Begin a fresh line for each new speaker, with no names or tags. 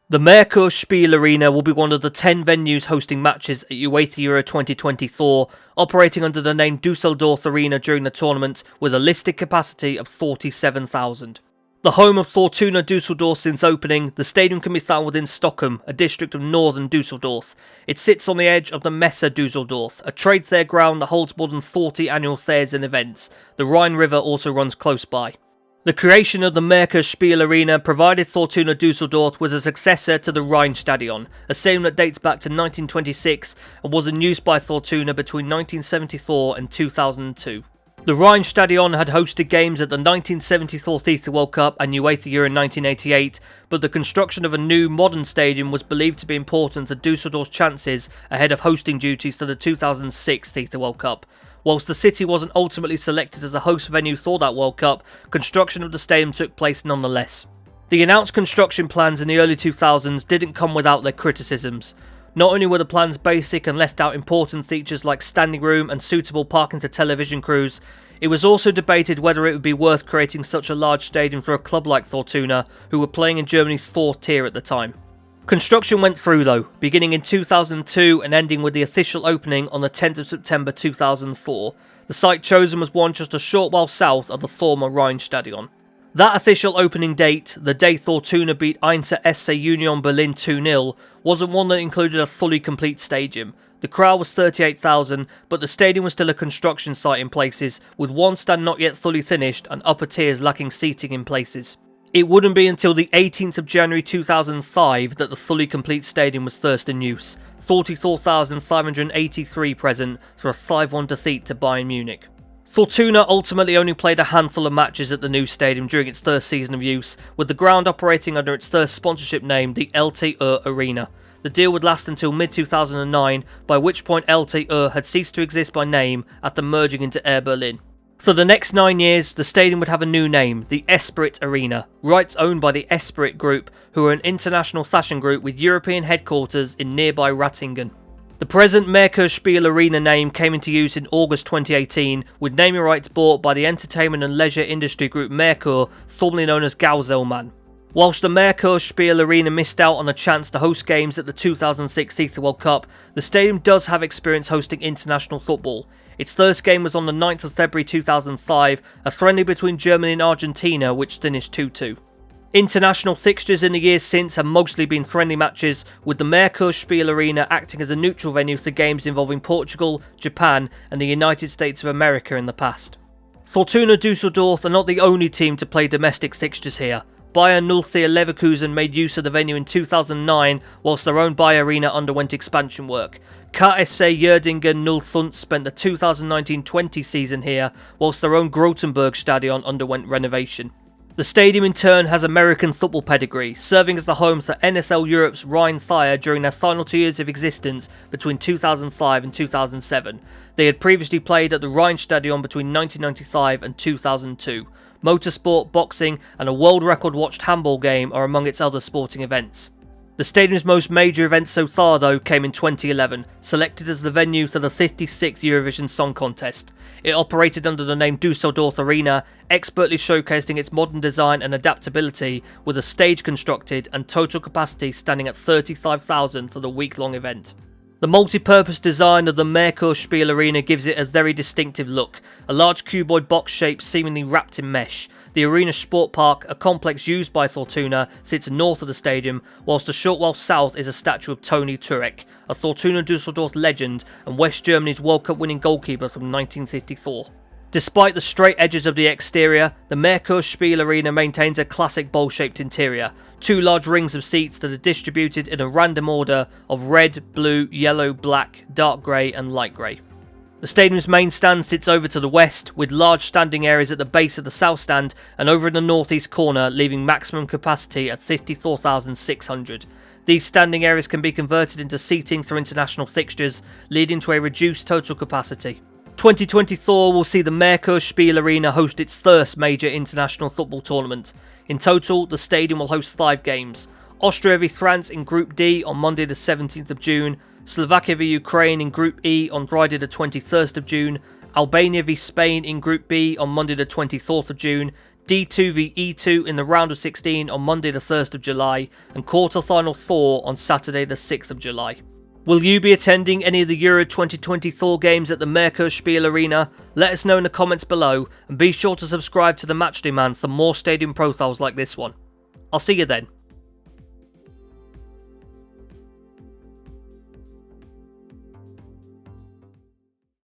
The Merkur Spiel-Arena will be one of the 10 venues hosting matches at UEFA EURO 2024, operating under the name Düsseldorf Arena during the tournament with a listed capacity of 47,000. The home of Fortuna Düsseldorf since opening, the stadium can be found within Stockholm, a district of northern Düsseldorf. It sits on the edge of the Messe Düsseldorf, a trade fair ground that holds more than 40 annual fairs and events. The Rhine River also runs close by. The creation of the Merkur Spiel-Arena provided Fortuna Düsseldorf was a successor to the Rhine Stadion, a stadium that dates back to 1926 and was in use by Fortuna between 1974 and 2002. The Rhine Stadion had hosted games at the 1974 FIFA World Cup and UEFA Euro in 1988, but the construction of a new modern stadium was believed to be important to Düsseldorf's chances ahead of hosting duties for the 2006 FIFA World Cup. Whilst the city wasn't ultimately selected as a host venue for that World Cup, construction of the stadium took place nonetheless. The announced construction plans in the early 2000s didn't come without their criticisms. Not only were the plans basic and left out important features like standing room and suitable parking to television crews, it was also debated whether it would be worth creating such a large stadium for a club like Fortuna, who were playing in Germany's 4th tier at the time. Construction went through though, beginning in 2002 and ending with the official opening on the 10th of September 2004. The site chosen was one just a short while south of the former Rhine Stadion. That official opening date, the day Fortuna beat 1 SC Union Berlin 2-0, wasn't one that included a fully complete stadium. The crowd was 38,000, but the stadium was still a construction site in places, with one stand not yet fully finished and upper tiers lacking seating in places. It wouldn't be until the 18th of January 2005 that the fully complete stadium was first in use. 44,583 present for a 5-1 defeat to Bayern Munich. Fortuna ultimately only played a handful of matches at the new stadium during its first season of use, with the ground operating under its first sponsorship name, the LTE Arena. The deal would last until mid-2009, by which point LTE had ceased to exist by name after merging into Air Berlin. For the next 9 years, the stadium would have a new name, the Esprit Arena, rights owned by the Esprit Group, who are an international fashion group with European headquarters in nearby Ratingen. The present Merkur Spiel-Arena name came into use in August 2018, with naming rights bought by the entertainment and leisure industry group Merkur, formerly known as Gauselmann. Whilst the Merkur Spiel-Arena missed out on a chance to host games at the 2006 FIFA World Cup, the stadium does have experience hosting international football. Its first game was on the 9th of February 2005, a friendly between Germany and Argentina which finished 2-2. International fixtures in the years since have mostly been friendly matches, with the Merkur Spiel-Arena acting as a neutral venue for games involving Portugal, Japan and the United States of America in the past. Fortuna Düsseldorf are not the only team to play domestic fixtures here. Bayern 04 Leverkusen made use of the venue in 2009 whilst their own Bayer Arena underwent expansion work. KSC Uerdingen 05 spent the 2019-20 season here whilst their own Grotenburg Stadion underwent renovation. The stadium in turn has American football pedigree, serving as the home for NFL Europe's Rhine Fire during their final 2 years of existence between 2005 and 2007. They had previously played at the Rhine Stadion between 1995 and 2002. Motorsport, boxing and a world record watched handball game are among its other sporting events. The stadium's most major event so far though came in 2011, selected as the venue for the 56th Eurovision Song Contest. It operated under the name Düsseldorf Arena, expertly showcasing its modern design and adaptability, with a stage constructed and total capacity standing at 35,000 for the week-long event. The multi-purpose design of the Merkur Spiel-Arena gives it a very distinctive look, a large cuboid box shape seemingly wrapped in mesh. The Arena Sport Park, a complex used by Fortuna, sits north of the stadium, whilst a short while south is a statue of Toni Turek, a Fortuna Düsseldorf legend and West Germany's World Cup winning goalkeeper from 1954. Despite the straight edges of the exterior, the Merkur Spiel-Arena maintains a classic bowl-shaped interior. 2 large rings of seats that are distributed in a random order of red, blue, yellow, black, dark grey and light grey. The stadium's main stand sits over to the west, with large standing areas at the base of the south stand and over in the northeast corner, leaving maximum capacity at 54,600. These standing areas can be converted into seating for international fixtures, leading to a reduced total capacity. 2024 will see the Merkur Spiel-Arena host its first major international football tournament. In total, the stadium will host 5 games. Austria v France in Group D on Monday the 17th of June, Slovakia v Ukraine in Group E on Friday the 21st of June, Albania v Spain in Group B on Monday the 24th of June, D2 v E2 in the round of 16 on Monday the 1st of July, and quarter-final 4 on Saturday the 6th of July. Will you be attending any of the Euro 2024 games at the Merkur Spiel-Arena? Let us know in the comments below, and be sure to subscribe to the Matchday Man for more stadium profiles like this one. I'll see you then.